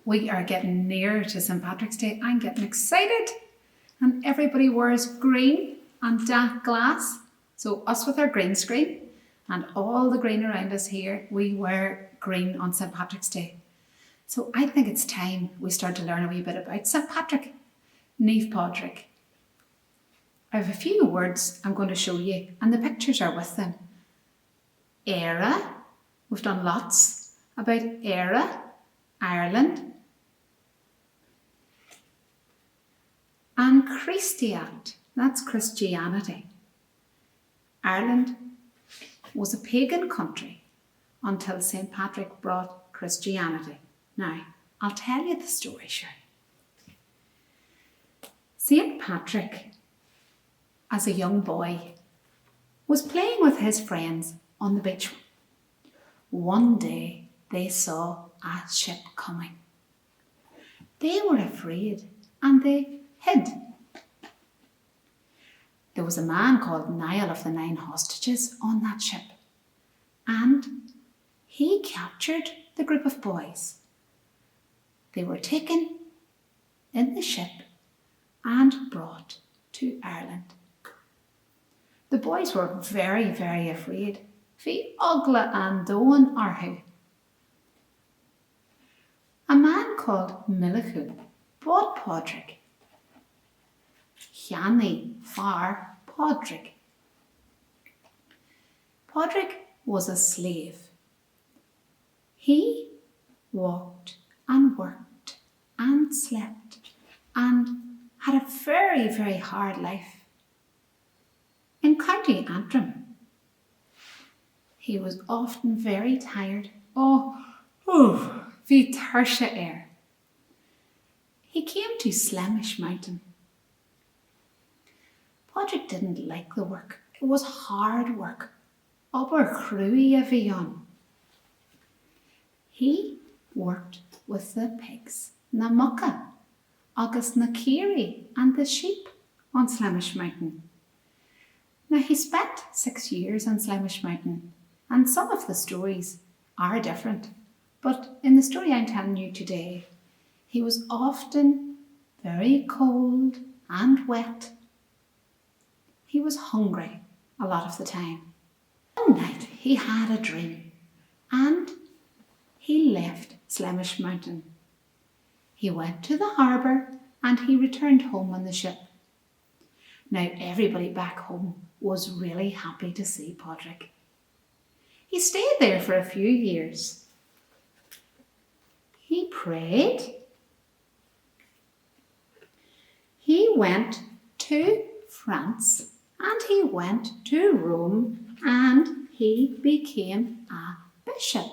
We are getting near to St. Patrick's Day. I'm getting excited. And everybody wears green and dark glass. So us with our green screen and all the green around us here, we wear green on St. Patrick's Day. So I think it's time we start to learn a wee bit about St. Patrick, Niamh Padraig. I have a few words I'm going to show you and the pictures are with them. Éire, we've done lots about Éire, Ireland. And Christiat, that's Christianity. Ireland was a pagan country until St. Patrick brought Christianity. Now, I'll tell you the story, sure. St. Patrick, as a young boy, was playing with his friends on the beach. One day they saw a ship coming. They were afraid and they hid. There was a man called Niall of the 9 Hostages on that ship, and he captured the group of boys. They were taken in the ship and brought to Ireland. The boys were very, very afraid. Fi ogla an doan arhu. A man called Milichu bought Padraig. Chianni far Padraig. Padraig was a slave. He walked and worked and slept and had a very, very hard life. In County Antrim, he was often very tired. Bhí tuirse air. He came to Slemish Mountain. Padraig didn't like the work. It was hard work. Aber cruí a bhí on. He worked with the pigs, na mucka, agus na kiri and the sheep on Slemish Mountain. Now he spent 6 years on Slemish Mountain, and some of the stories are different. But in the story I'm telling you today, he was often very cold and wet. He was hungry a lot of the time. One night he had a dream and he left Slemish Mountain. He went to the harbour and he returned home on the ship. Now everybody back home was really happy to see Padraig. He stayed there for a few years. He prayed. He went to France and he went to Rome and he became a bishop.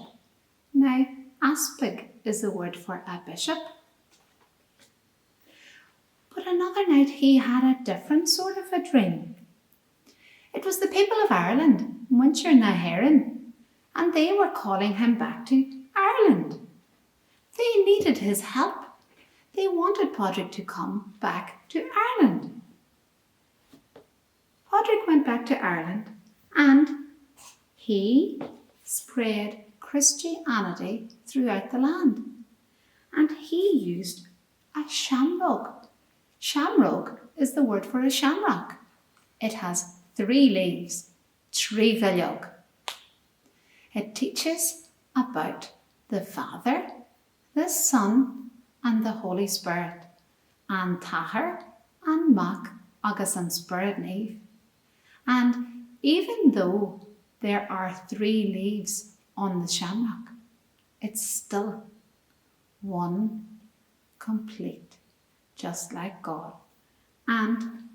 Now, aspig is the word for a bishop. But another night he had a different sort of a dream. It was the people of Ireland, Muncher na Heron, and they were calling him back to Ireland. They needed his help. They wanted Padraig to come back to Ireland. Padraig went back to Ireland and he spread Christianity throughout the land. And he used a shamrock. Shamrock is the word for a shamrock. It has 3 leaves, trígaileog. It teaches about the Father, the Son and the Holy Spirit, and Tahar and Mac agus an Spirit Niamh. And even though there are 3 leaves on the shamrock, it's still one complete, just like God. And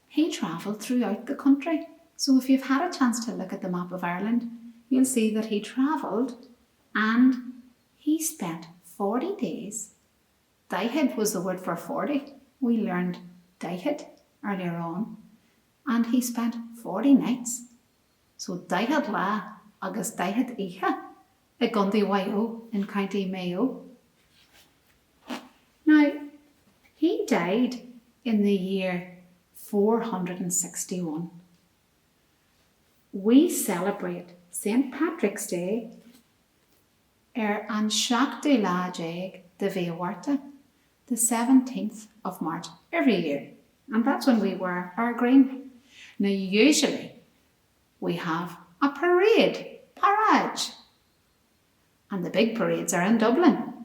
he travelled throughout the country. So if you've had a chance to look at the map of Ireland, you'll see that he travelled and he spent 40 days. Daithid was the word for 40. We learned daithid earlier on. And he spent 40 nights. So daithid la agus daithid ihe I Gundy Wayo in County Mayo. Now, he died in the year 461. We celebrate St. Patrick's Day an 7 Láidéag the Via Huerta, the 17th of March every year. And that's when we wear our green. Now, usually we have a parade. And the big parades are in Dublin,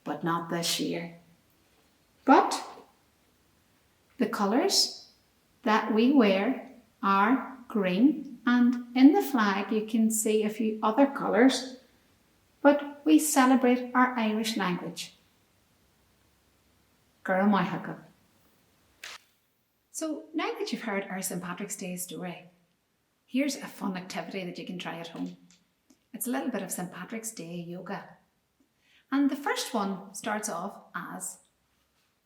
but not this year. But the colours that we wear are green, and in the flag you can see a few other colours, but we celebrate our Irish language. Girl my hookup. So now that you've heard our St. Patrick's Day story, here's a fun activity that you can try at home. It's a little bit of St. Patrick's Day yoga. And the first one starts off as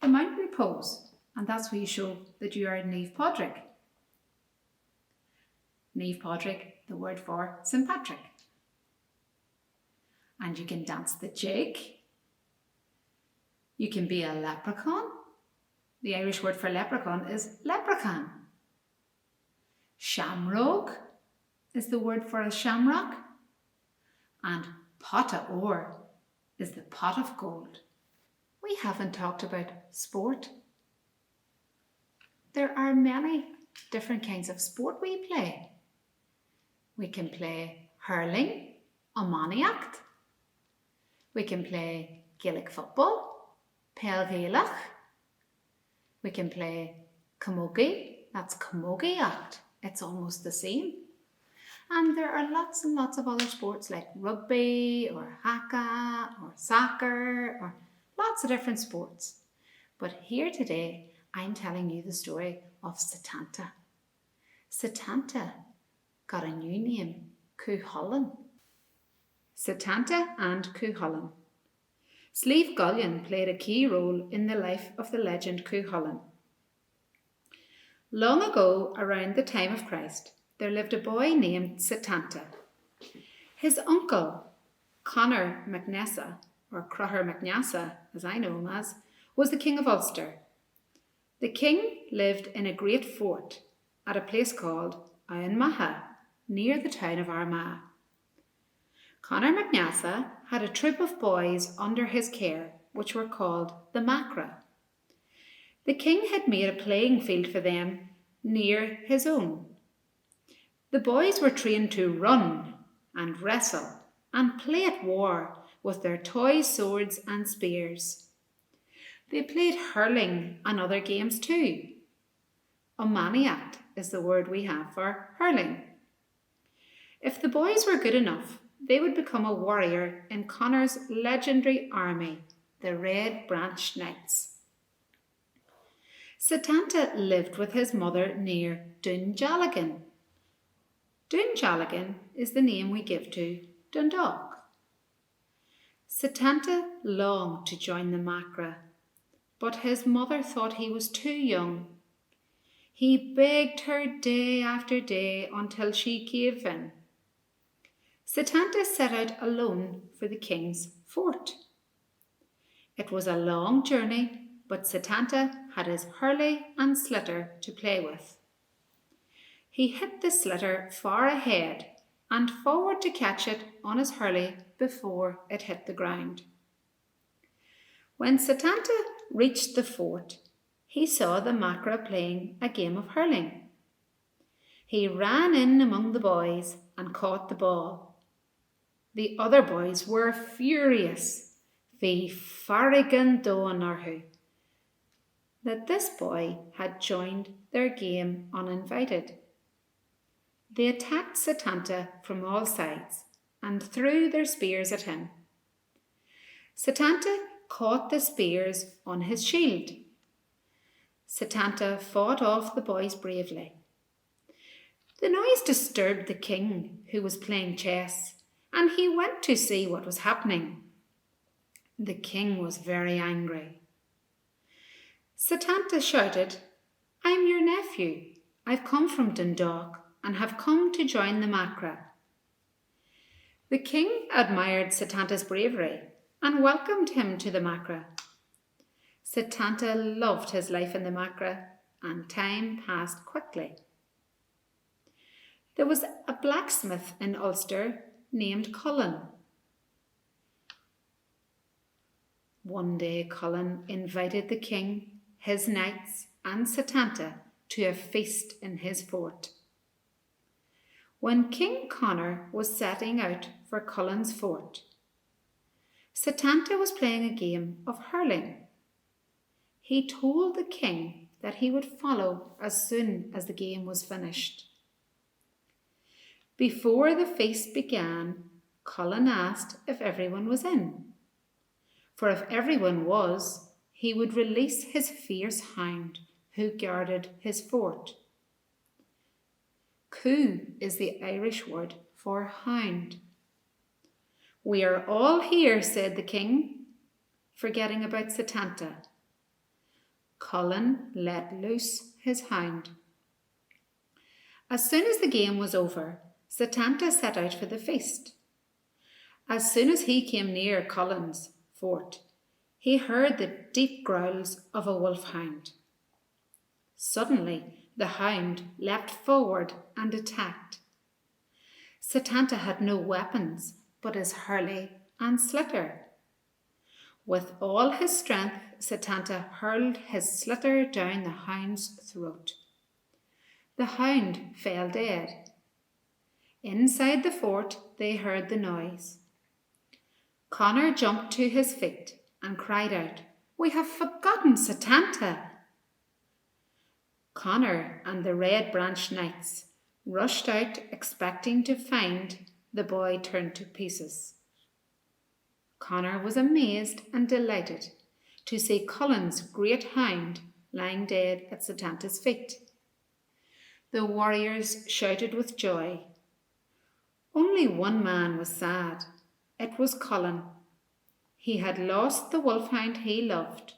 the mountain pose. And that's where you show that you are Niamh Pádraig. Niamh Pádraig, the word for St. Patrick. And you can dance the jig. You can be a leprechaun. The Irish word for leprechaun is leprechaun. Shamrogue is the word for a shamrock. And pot of ore is the pot of gold. We haven't talked about sport. There are many different kinds of sport we play. We can play hurling, a maniacht. We can play Gaelic football, Pelgailach. We can play camogie, that's camogie-acht. It's almost the same. And there are lots and lots of other sports like rugby or haka or soccer or lots of different sports. But here today, I'm telling you the story of Setanta. Setanta got a new name, Cuchulainn. Setanta and Cuchulainn. Slieve Gullion played a key role in the life of the legend Cuchulainn. Long ago, around the time of Christ, there lived a boy named Setanta. His uncle, Conor MacNessa, or Cruther MacNessa, as I know him as, was the king of Ulster. The king lived in a great fort at a place called Ironmaha, near the town of Armagh. Conor MacNessa had a troop of boys under his care, which were called the Macra. The king had made a playing field for them near his own. The boys were trained to run and wrestle and play at war with their toy swords and spears. They played hurling and other games too. Omaniacht is the word we have for hurling. If the boys were good enough, they would become a warrior in Conor's legendary army, the Red Branch Knights. Setanta lived with his mother near Dundjalligan. Dundjalligan is the name we give to Dundalk. Setanta longed to join the Macra, but his mother thought he was too young. He begged her day after day until she gave in. Setanta set out alone for the king's fort. It was a long journey, but Setanta had his hurley and slitter to play with. He hit the slitter far ahead and forward to catch it on his hurley before it hit the ground. When Setanta reached the fort, he saw the Macra playing a game of hurling. He ran in among the boys and caught the ball. The other boys were furious, Bhí farrigan dóanarthu, that this boy had joined their game uninvited. They attacked Setanta from all sides and threw their spears at him. Setanta caught the spears on his shield. Setanta fought off the boys bravely. The noise disturbed the king, who was playing chess, and he went to see what was happening. The king was very angry. Setanta shouted, "I'm your nephew. I've come from Dundalk and have come to join the Macra." The king admired Setanta's bravery and welcomed him to the Macra. Setanta loved his life in the Macra, and time passed quickly. There was a blacksmith in Ulster named Cullen. One day Colin invited the king, his knights and Satanta to a feast in his fort. When King Conor was setting out for Colin's fort, Satanta was playing a game of hurling. He told the king that he would follow as soon as the game was finished. Before the feast began, Colin asked if everyone was in. For if everyone was, he would release his fierce hound who guarded his fort. Coo is the Irish word for hound. We are all here, said the king, forgetting about Satanta. Colin let loose his hound. As soon as the game was over, Satanta set out for the feast. As soon as he came near Colin's fort, he heard the deep growls of a wolfhound. Suddenly, the hound leapt forward and attacked. Satanta had no weapons but his hurley and slitter. With all his strength, Satanta hurled his slitter down the hound's throat. The hound fell dead. Inside the fort, they heard the noise. Conor jumped to his feet and cried out, "We have forgotten Satanta!" Conor and the Red Branch Knights rushed out expecting to find the boy turned to pieces. Conor was amazed and delighted to see Colin's great hound lying dead at Satanta's feet. The warriors shouted with joy. Only one man was sad. It was Colin. He had lost the wolfhound he loved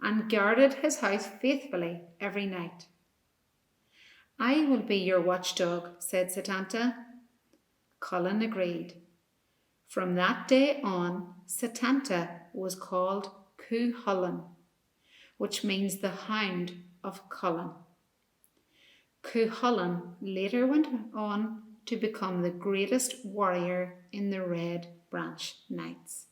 and guarded his house faithfully every night. "I will be your watchdog," said Satanta. Colin agreed. From that day on, Satanta was called Cuchulainn, which means the hound of Colin. Cuchulainn later went on to become the greatest warrior in the Red Branch Knights.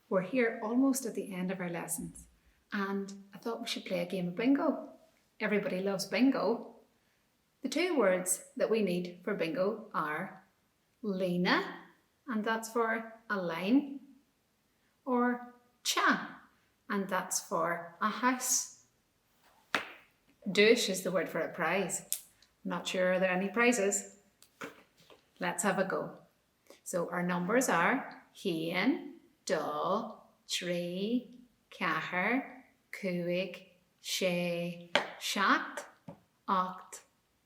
We're here almost at the end of our lessons, and I thought we should play a game of bingo. Everybody loves bingo. The two words that we need for bingo are Lena, and that's for a line, or cha, and that's for a house. Douche is the word for a prize. Not sure are there any prizes? Let's have a go. So our numbers are Hain, Da, Tree, Cahar, Cuig, Shay, Shat, Oct,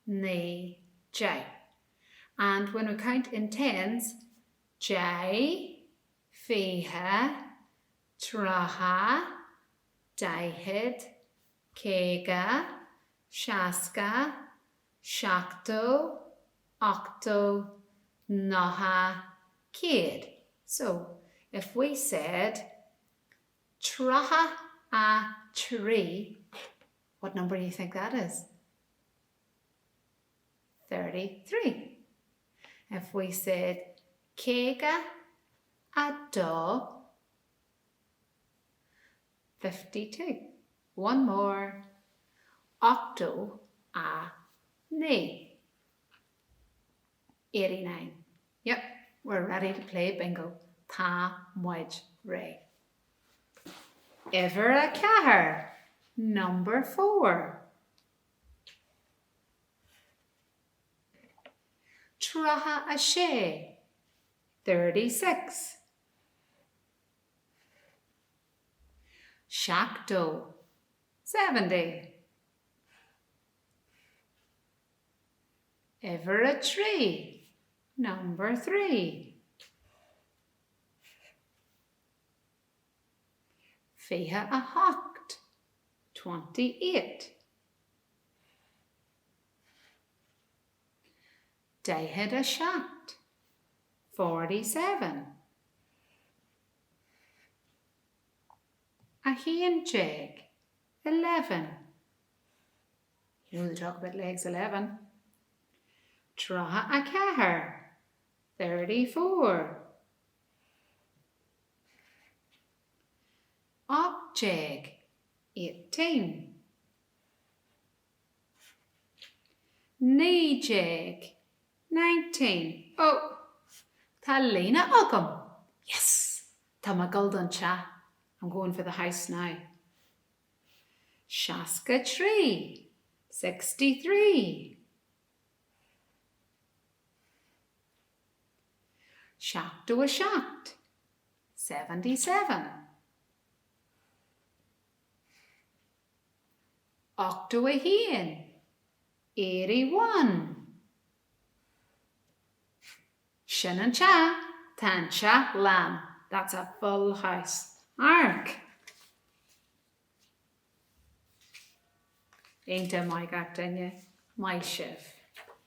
Nay, Jai. And when we count in tens, Jai, Fiha, Traha, Daihid, Kega, Shaska, Shakto, Octo, Naha, Cade. So if we said Traha a tree, what number do you think that is? 33. If we said Kega a do, 52. One more. Octo a nay, 89. Yep, we're ready to play bingo. Ta muid ray. Ever a cahar, number 4. Traha a shay, 36. Shakto, 70. Ever a tree, number 3. Fiha a hocht, 28. Daihid a shat, 47. A hain jeg, 11. You know they talk about legs 11. Traha a cahar, 34. Object, 18. Níjig, 19. Oh, tá lína agam. Yes, tá my golden cha. I'm going for the house now. Shaska tree, 63. Shack to a shaft, 77. Och to a hen, 81. Shin and cha, tan cha lamb. That's a full house. Ark. Ain't a my gactanya, my chef.